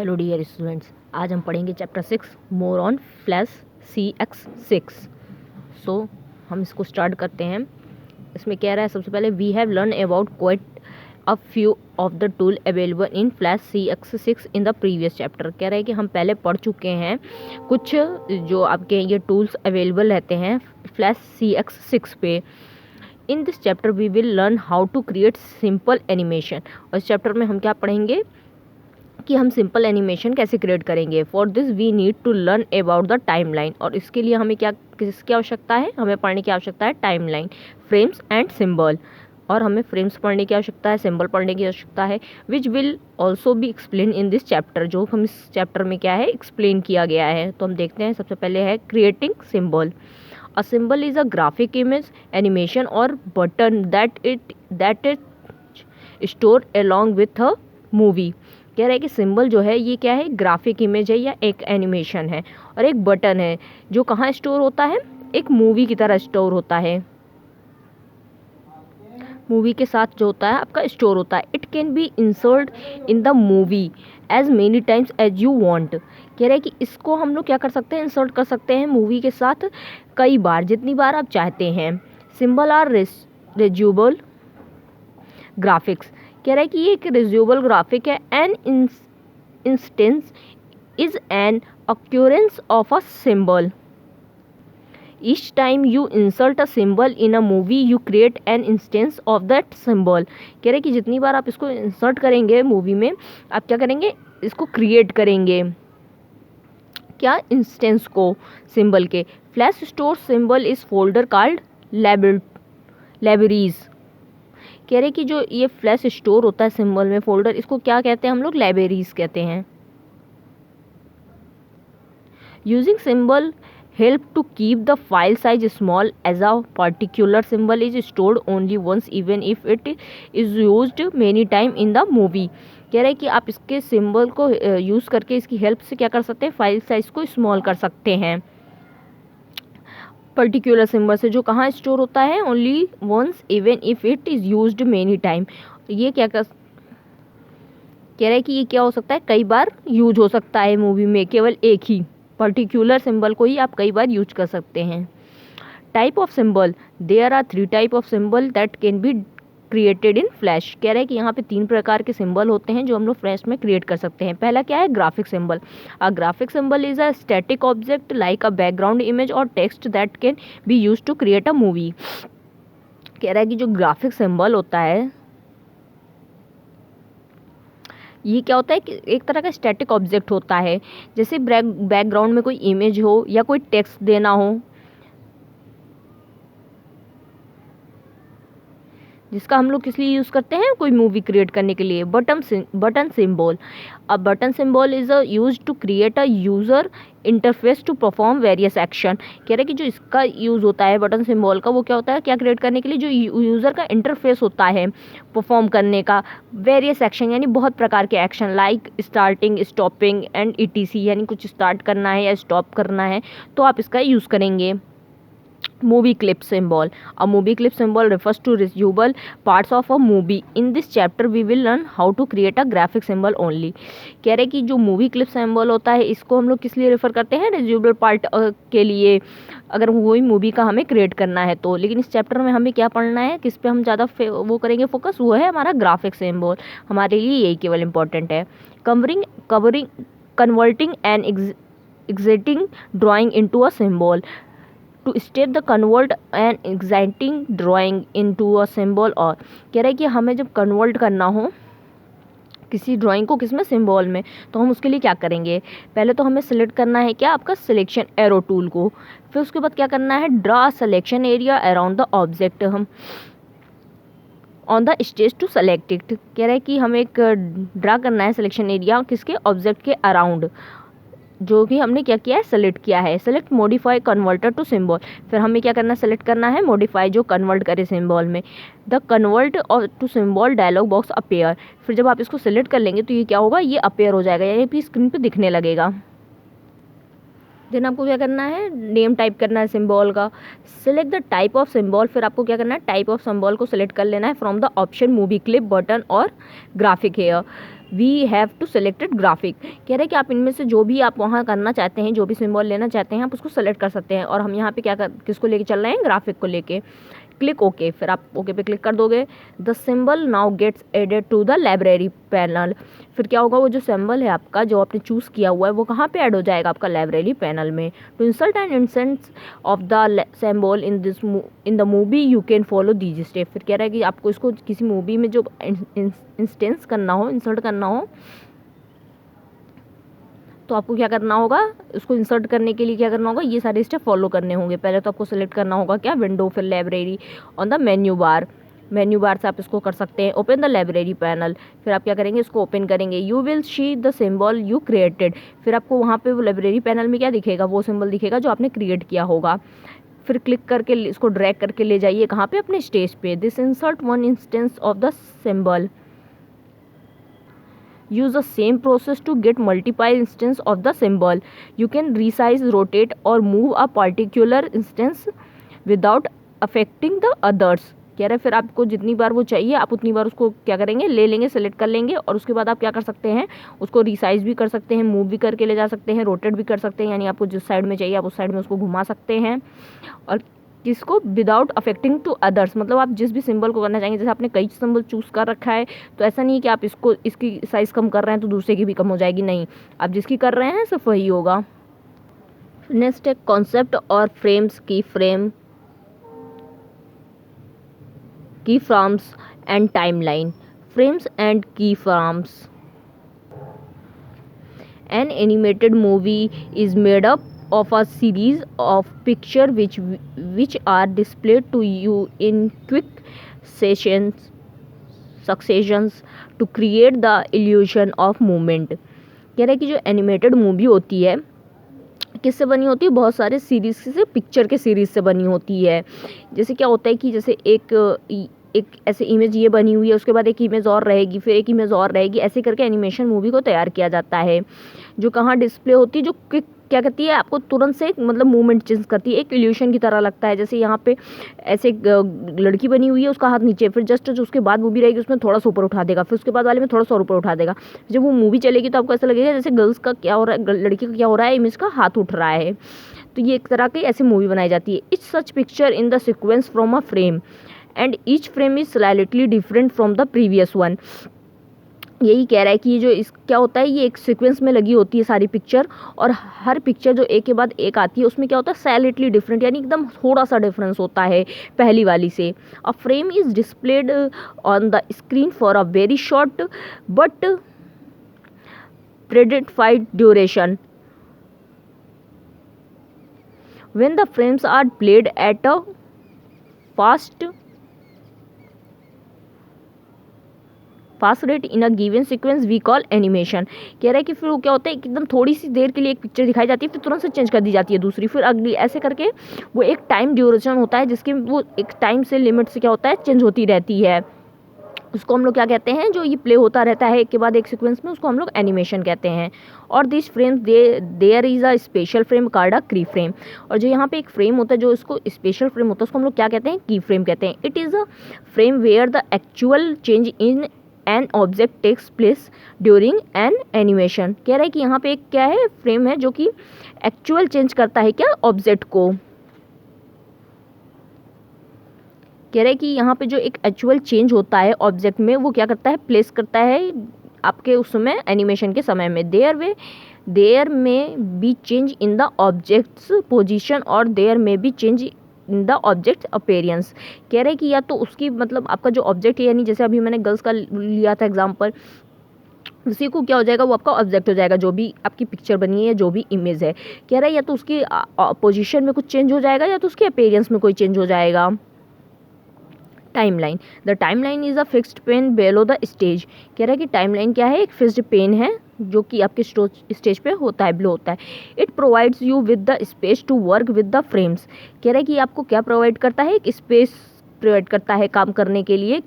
Hello dear students, आज हम पढ़ेंगे chapter 6 more on flash CX6। सो हम इसको स्टार्ट करते हैं। इसमें कह रहा है सबसे पहले we have learn about quite a few of the tool available in Flash CX6 in the previous chapter. कह रहा है कि हम पहले पढ़ चुके हैं कुछ जो आपके ये टूल्स अवेलेबल रहते हैं फ्लैश CX6 पे। In this chapter we will learn how to create simple animation. और इस चैप्टर में हम क्या पढ़ेंगे कि हम सिंपल एनिमेशन कैसे क्रिएट करेंगे। For this we need to learn about the timeline. और इसके लिए हमें किसकी आवश्यकता है? हमें पढ़ने की आवश्यकता है टाइमलाइन, फ्रेम्स एंड सिंबल। और हमें फ्रेम्स पढ़ने की आवश्यकता है, सिंबल पढ़ने की आवश्यकता है, which will also be explain in this chapter. जो हम इस चैप्टर में क्या है एक्सप्लेन किया गया है। तो हम देखते हैं सबसे पहले है creating symbol. A symbol is a graphic image, animation और button that it store along with a movie. कह रहा है कि सिंबल जो है ये क्या है, ग्राफिक इमेज है या एक एनिमेशन है, और एक बटन है जो कहाँ स्टोर होता है, एक मूवी की तरह स्टोर होता है, मूवी के साथ जो होता है आपका स्टोर होता है। It can be insert in the movie as many times as you want. कह रहे हैं कि इसको हम लोग क्या कर सकते हैं, इंसर्ट कर सकते हैं मूवी के साथ कई बार, जितनी बार आप चाहते हैं। Symbol are reusable graphics. कह रहा है कि ये एक रिज्यूबल ग्राफिक है। An instance is an occurrence of a symbol. Each time you insert a symbol in a movie you create an instance of that symbol. कह रहे हैं कि जितनी बार आप इसको इंसर्ट करेंगे मूवी में, आप क्या करेंगे, इसको क्रिएट करेंगे, क्या, इंस्टेंस को सिंबल के। Flash store symbol is folder called libraries. कह रहे कि जो ये फ्लैश स्टोर होता है सिंबल में फोल्डर, इसको क्या कहते हैं हम लोग, लाइब्रेरीज कहते हैं। Using symbol help to keep the file size small as a particular symbol is stored only once even if it is used many time in the movie. कह रहे हैं कि आप इसके सिंबल को यूज़ करके इसकी हेल्प से क्या कर सकते हैं, फाइल साइज को स्मॉल कर सकते हैं। पर्टिकुलर सिंबल से जो कहाँ स्टोर होता है, only once even if it is used many time. ये क्या कह रहा है कि ये क्या हो सकता है, कई बार यूज हो सकता है मूवी में, केवल एक ही पर्टिकुलर सिंबल को ही आप कई बार यूज कर सकते हैं। Type of symbol, there are 3 type of symbol that can be created in Flash. कह रहा है कि यहाँ पे 3 प्रकार के सिंबल होते हैं जो हम लोग फ्लैश में क्रिएट कर सकते हैं। पहला क्या है, graphic symbol. A graphic symbol is a static object like a background image और text that can be use to create a movie. कह रहा है कि जो ग्राफिक सिंबल होता है ये क्या होता है कि एक तरह का स्टैटिक ऑब्जेक्ट होता है, जैसे बैकग्राउंड में कोई इमेज हो या कोई टेक्स्ट देना हो, जिसका हम लोग किस लिए यूज़ करते हैं, कोई मूवी क्रिएट करने के लिए। Button symbol. A button symbol is use to create a user interface to perform various action. कह रहे कि जो इसका यूज़ होता है बटन सिंबल का, वो क्या होता है, क्या क्रिएट करने के लिए, जो यूज़र का इंटरफेस होता है परफॉर्म करने का, वेरियस एक्शन यानी बहुत प्रकार के action, like starting, stopping and ETC, यानी कुछ स्टार्ट करना है या स्टॉप करना है तो आप इसका यूज़ करेंगे। Movie clip symbol. A movie clip symbol refers to residual parts of a movie. In this chapter we will learn how to create a graphic symbol only. कह रहे कि जो मूवी क्लिप सिंबल होता है इसको हम लोग किस लिए रेफर करते हैं, रेजिडुअल पार्ट के लिए, अगर वही मूवी का हमें क्रिएट करना है तो। लेकिन इस चैप्टर में हमें क्या पढ़ना है, किस पे हम ज़्यादा वो करेंगे फोकस, वो है हमारा ग्राफिक सिंबल। हमारे लिए यही केवल इंपॉर्टेंट है। Covering converting and existing drawing into a symbol. Two step the convert and existing drawing into a symbol. और कह रहा है कि हमें जब कन्वर्ट करना हो किसी ड्राइंग को किसमें, सिंबल में, तो हम उसके लिए क्या करेंगे, पहले तो हमें सेलेक्ट करना है क्या, आपका सिलेक्शन एरो टूल को। फिर उसके बाद क्या करना है, draw selection area around the object हम on the stage to select it. कह रहा है कि हमें एक ड्रा करना है सिलेक्शन एरिया किसके, ऑब्जेक्ट के अराउंड, जो भी हमने क्या किया है, सेलेक्ट किया है। Select modify converter to symbol. फिर हमें क्या करना है, सेलेक्ट करना है मॉडिफाई, जो कन्वर्ट करे सिंबल में। The convert to symbol dialog box appear. फिर जब आप इसको सेलेक्ट कर लेंगे तो ये क्या होगा, ये अपेयर हो जाएगा, यानी फिर स्क्रीन पे दिखने लगेगा। देन आपको क्या करना है, नेम टाइप करना है सिंबल का। Select the type of symbol. फिर आपको क्या करना है, टाइप ऑफ सिंबल को सिलेक्ट कर लेना है from the option movie clip, button और graphic here. We have to selected graphic. कह रहे हैं कि आप इनमें से जो भी आप वहाँ करना चाहते हैं, जो भी सिंबल लेना चाहते हैं, आप उसको सेलेक्ट कर सकते हैं। और हम यहाँ पे किसको लेके चल रहे हैं, ग्राफिक को लेके। क्लिक ओके, फिर आप ओके पे क्लिक कर दोगे। The symbol now gets added to the library panel. फिर क्या होगा, वो जो सिंबल है आपका जो आपने चूज़ किया हुआ है वो कहाँ पे ऐड हो जाएगा, आपका लाइब्रेरी पैनल में। To insert and instance of the symbol in the movie you can follow these step. फिर कह रहा है कि आपको इसको किसी मूवी में जो इंस्टेंस करना हो, इंसर्ट करना हो, तो आपको क्या करना होगा, उसको इंसर्ट करने के लिए क्या करना होगा, ये सारे स्टेप फॉलो करने होंगे। पहले तो आपको सेलेक्ट करना होगा क्या, विंडो, फिर library on the menu bar से आप इसको कर सकते हैं। ओपन द लाइब्रेरी पैनल, फिर आप क्या करेंगे, इसको ओपन करेंगे। You will see the symbol you created. फिर आपको वहाँ पे वो लाइब्रेरी पैनल में क्या दिखेगा, वो सिंबल दिखेगा जो आपने क्रिएट किया होगा। फिर क्लिक करके इसको ड्रैग करके ले जाइए कहाँ पे, अपने स्टेज पे। This insert one instance of the symbol. Use the same process to get multiple instance of the symbol. You can resize, rotate or move a particular instance without affecting the others. कह रहे हैं फिर आपको जितनी बार वो चाहिए आप उतनी बार उसको क्या करेंगे, ले लेंगे, सेलेक्ट कर लेंगे। और उसके बाद आप क्या कर सकते हैं, उसको रिसाइज भी कर सकते हैं, मूव भी करके ले जा सकते हैं, रोटेट भी कर सकते हैं, यानी आपको जिस साइड में चाहिए आप उस साइड में उसको घुमा सकते हैं। और किसको, विदाउट अफेक्टिंग टू अदर्स, मतलब आप जिस भी सिंबल को करना चाहेंगे, जैसे आपने कई सिंबल चूज़ कर रखा है तो ऐसा नहीं है कि आप इसकी साइज़ कम कर रहे हैं तो दूसरे की भी कम हो जाएगी, नहीं, आप जिसकी कर रहे हैं सिर्फ वही होगा। नेक्स्ट है कॉन्सेप्ट और फ्रेम्स, की frames and timeline. Frames and की frames. An animated movie is made up of a series of pictures which are displayed to you in quick successions to create the illusion of movement। कह रहा है कि जो animated movie होती है किससे बनी होती है, बहुत सारे सीरीज से, पिक्चर के सीरीज से बनी होती है। जैसे क्या होता है कि जैसे एक ऐसे इमेज ये बनी हुई है, उसके बाद एक इमेज और रहेगी, फिर एक इमेज और रहेगी, ऐसे करके एनिमेशन मूवी को तैयार किया जाता है। जो कहाँ डिस्प्ले होती है, जो क्या करती है, आपको तुरंत से मतलब मूवमेंट चेंज करती है, एक इल्यूशन की तरह लगता है। जैसे यहाँ पे ऐसे एक लड़की बनी हुई है, उसका हाथ नीचे, फिर जस्ट उसके बाद मूवी रहेगी उसमें थोड़ा सा ऊपर उठा देगा, फिर उसके बाद वाले में थोड़ा सा ऊपर उठा देगा। जब वो मूवी चलेगी तो आपको ऐसा लगेगा जैसे गर्ल्स का क्या हो रहा है, लड़की का क्या हो रहा है, इमेज का हाथ उठ रहा है। तो ये एक तरह की ऐसी मूवी बनाई जाती है। It's such picture in the sequence from a frame and each frame is slightly different from the previous one. यही कह रहा है कि ये जो क्या होता है, ये एक सीक्वेंस में लगी होती है सारी पिक्चर, और हर पिक्चर जो एक के बाद एक आती है उसमें क्या होता है, स्लाइटली डिफरेंट, यानी एकदम थोड़ा सा डिफरेंस होता है पहली वाली से। A frame is displayed on the screen for a very short but predefined duration. When the frames are played at a fast rate in a given sequence we call animation। कह रहा है कि फिर वो क्या होता है, एकदम थोड़ी सी देर के लिए एक पिक्चर दिखाई जाती है, फिर तुरंत से चेंज कर दी जाती है दूसरी, फिर अगली, ऐसे करके वो एक टाइम ड्यूरेशन होता है जिसके वो एक टाइम से लिमिट से क्या होता है, चेंज होती रहती है। उसको हम लोग क्या कहते हैं, जो ये प्ले होता रहता है एक के बाद एक सीक्वेंस में, उसको हम लोग एनिमेशन कहते हैं। और this frame there is a special frame called a key frame. और जो यहाँ पे एक फ्रेम होता है, जो इसको स्पेशल फ्रेम होता है, उसको हम लोग क्या कहते हैं, की फ्रेम कहते हैं। It is a frame where the actual change in an object takes place during an animation. कह रहा है कि यहाँ पे एक क्या है, फ्रेम है जो कि एक्चुअल चेंज करता है क्या, ऑब्जेक्ट को। कह रहा है कि यहाँ पे जो एक एक्चुअल चेंज होता है ऑब्जेक्ट में, वो क्या करता है, प्लेस करता है आपके उसमें एनिमेशन के समय में। देयर में B change in the objects position और देयर में B change in the object appearance. कह रहे हैं कि या तो उसकी मतलब आपका जो ऑब्जेक्ट है, यानी जैसे अभी मैंने गर्ल्स का लिया था एग्जाम्पल, उसी को क्या हो जाएगा, वो आपका ऑब्जेक्ट हो जाएगा, जो भी आपकी पिक्चर बनी है, जो भी इमेज है। कह रहा है या तो उसकी पोजीशन में कुछ चेंज हो जाएगा या तो उसके अपीयरेंस में कोई चेंज हो जाएगा। Timeline, the timeline is a fixed pane below the stage. कह रहा है कि टाइमलाइन क्या है, एक फिक्स्ड पेन है जो कि आपके स्टेज पे होता है, बिलो होता है। It provides you with the space to work with the frames. कह रहा है कि आपको क्या प्रोवाइड करता है, एक स्पेस प्रोवाइड करता है काम करने के लिए,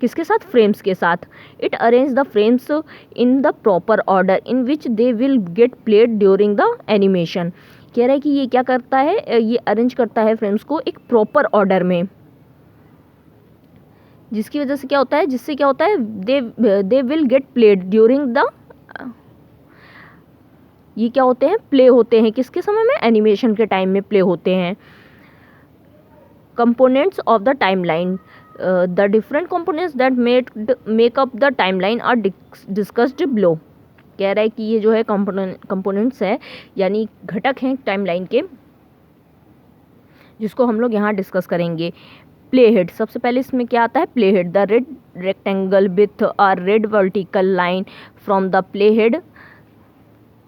किसके साथ, फ्रेम्स के साथ। It arrange the frames in the proper order in which they will get played during the animation. कह रहा है कि ये क्या करता है, ये अरेंज करता है फ्रेम्स को एक प्रॉपर ऑर्डर में। जिसकी वजह से क्या होता है, जिससे क्या होता है, they will get played during the, ये क्या होते हैं, प्ले होते हैं किसके समय में, एनिमेशन के टाइम में प्ले होते हैं। Components of the timeline, the different components that make up the timeline are discussed below. कह रहा है कि ये जो है कंपोनेंट्स है, यानी घटक हैं टाइमलाइन के, जिसको हम लोग यहाँ डिस्कस करेंगे। प्ले हेड, सबसे पहले इसमें क्या आता है, play head, the red rectangle with a red vertical line from the play head,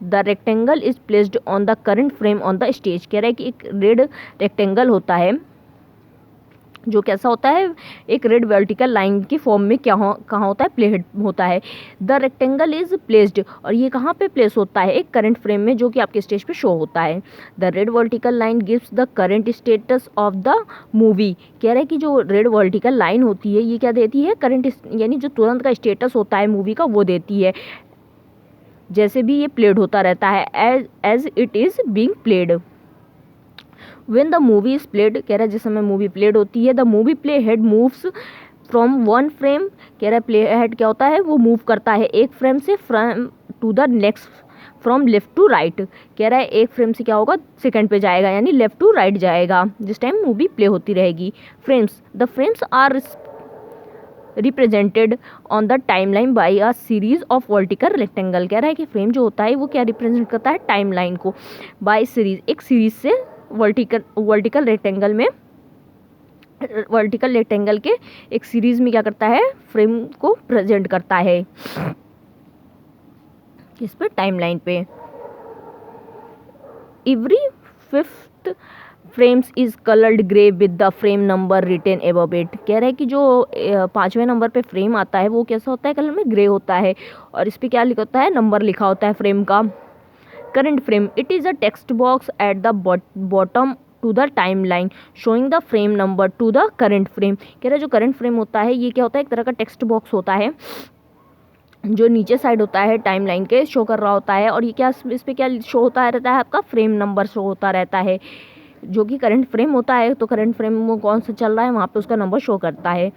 the rectangle is placed on the current frame on the stage. कह रहा है कि एक रेड रेक्टेंगल होता है जो कैसा होता है, एक रेड वर्टिकल लाइन की फॉर्म में कहाँ होता है, प्ले हेड होता है। द रेक्टेंगल इज प्लेस्ड, और ये कहाँ पे प्लेस होता है, एक करंट फ्रेम में जो कि आपके स्टेज पे शो होता है। The red vertical line gives the current status of the movie. कह रहा है कि जो रेड वर्टिकल लाइन होती है ये क्या देती है, करंट, यानी जो तुरंत का स्टेटस होता है मूवी का वो देती है, जैसे भी ये प्लेड होता रहता है, as it is being played. When the movie is played, कह रहा है जिस समय मूवी प्लेड होती है, the movie play head moves from one frame. कह रहा है प्ले हेड क्या होता है, वो मूव करता है एक फ्रेम से from to the next, from left to right. कह रहा है एक फ्रेम से क्या होगा, सेकंड पे जाएगा, यानी लेफ्ट टू राइट जाएगा जिस टाइम मूवी प्ले होती रहेगी। Frames, the frames are represented on the timeline by a series of vertical rectangle. कह रहा है कि फ्रेम जो होता है वो क्या रिप्रेजेंट करता है, टाइमलाइन को, बाय सीरीज, एक सीरीज से वर्टिकल रेक्टेंगल में, वर्टिकल रेक्टेंगल के एक सीरीज में क्या करता है, फ्रेम को प्रेजेंट करता है इस पे, टाइमलाइन पे। Every fifth frames is coloured grey with the frame number written above it. कह रहा है कि जो 5वें नंबर पे फ्रेम आता है वो कैसा होता है, कलर में ग्रे होता है, और इस पे क्या लिखा होता है, नंबर लिखा होता है फ्रेम का। Current frame, it is a text box at the bottom to the time line showing the frame number to the current frame. कह रहा है जो करंट फ्रेम होता है ये क्या होता है, एक तरह का टेक्स्ट बॉक्स होता है जो नीचे साइड होता है टाइम लाइन के, शो कर रहा होता है, और ये क्या, इस पर क्या शो होता रहता है, आपका फ्रेम नंबर शो होता रहता है, जो कि करंट फ्रेम होता है। तो करंट फ्रेम में कौन सा चल रहा है वहाँ पे उसका नंबर शो करता है।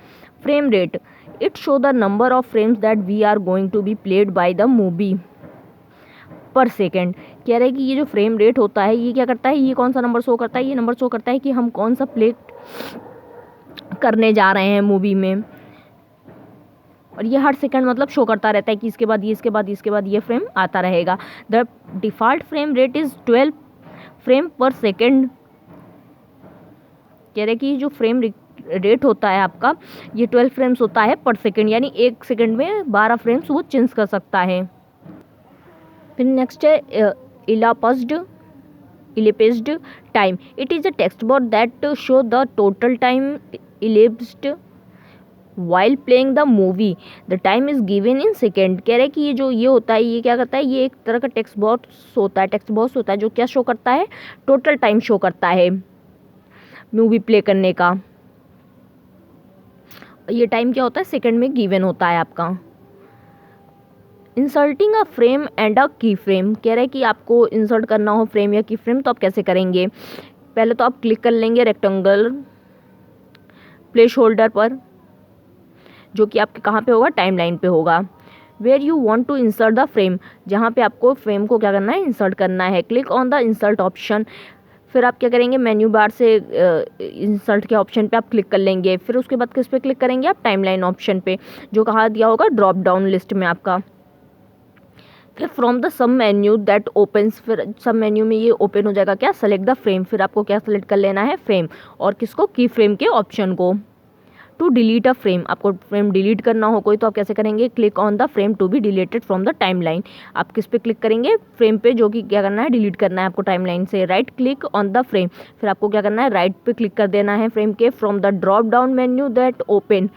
Frame rate, it show the number of frames that we are going to be played by the movie per second. कह रहे हैं कि ये जो फ्रेम रेट होता है ये क्या करता है, ये कौन सा नंबर शो करता है, ये नंबर शो करता है कि हम कौन सा प्ले करने जा रहे हैं मूवी में, और ये हर सेकंड मतलब शो करता रहता है कि इसके बाद ये, इसके बाद इसके बाद ये फ्रेम आता रहेगा। The default frame rate is 12 frame पर सेकेंड। कह रहे हैं कि जो फ्रेम रेट होता है आपका ये 12 फ्रेम्स होता है पर सेकेंड, यानी एक सेकेंड में 12 फ्रेम्स वो चेंज कर सकता है। फिर नेक्स्ट है elapsed time, it is a text box that show the total time elapsed while playing the movie, the time is given in second। कह रहे हैं कि ये जो ये होता है ये क्या करता है, ये एक तरह का टेक्स्ट बॉक्स होता है जो क्या शो करता है, टोटल टाइम शो करता है मूवी प्ले करने का। ये टाइम क्या होता है, सेकंड में गिवन होता है आपका। Inserting a frame and a key frame, कह रहे हैं कि आपको इंसर्ट करना हो फ्रेम या की फ्रेम तो आप कैसे करेंगे, पहले तो आप क्लिक कर लेंगे रेक्टेंगल प्लेस होल्डर पर, जो कि आपके कहाँ पे होगा, टाइम लाइन पे होगा। Where you want to insert the frame, जहाँ पे आपको फ्रेम को क्या करना है, इंसर्ट करना है। Click on the insert option, फिर आप क्या करेंगे, मेन्यू बार से इंसर्ट के ऑप्शन पे आप क्लिक कर लेंगे। फिर उसके बाद किस पे क्लिक करेंगे आप, टाइमलाइन ऑप्शन पे, जो कहाँ दिया होगा, ड्रॉप डाउन लिस्ट में आपका। फिर from the sub menu that opens, फिर सब मेन्यू में ये ओपन हो जाएगा क्या, सेलेक्ट द फ्रेम। फिर आपको क्या सेलेक्ट कर लेना है, फ्रेम, और किसको, की फ्रेम के ऑप्शन को। टू डिलीट अ फ्रेम, आपको फ्रेम डिलीट करना हो कोई तो आप कैसे करेंगे, click on the frame to be deleted from the time line. आप किस पे क्लिक करेंगे, फ्रेम पे, जो कि क्या करना है, डिलीट करना है आपको टाइम लाइन से। Right click on the frame, फिर आपको क्या करना है, राइट पे क्लिक कर देना है फ्रेम के। From the drop down menu that open,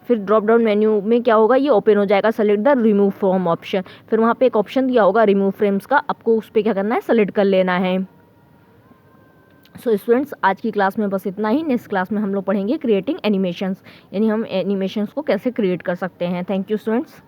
फिर ड्रॉप डाउन मेन्यू में क्या होगा, ये ओपन हो जाएगा, select the remove from option. फिर वहाँ पे एक ऑप्शन दिया होगा रिमूव फ्रेम्स का, आपको उस पर क्या करना है, सेलेक्ट कर लेना है। सो स्टूडेंट्स, आज की क्लास में बस इतना ही। नेक्स्ट क्लास में हम लोग पढ़ेंगे क्रिएटिंग एनिमेशंस, यानी हम एनिमेशंस को कैसे क्रिएट कर सकते हैं। Thank you students.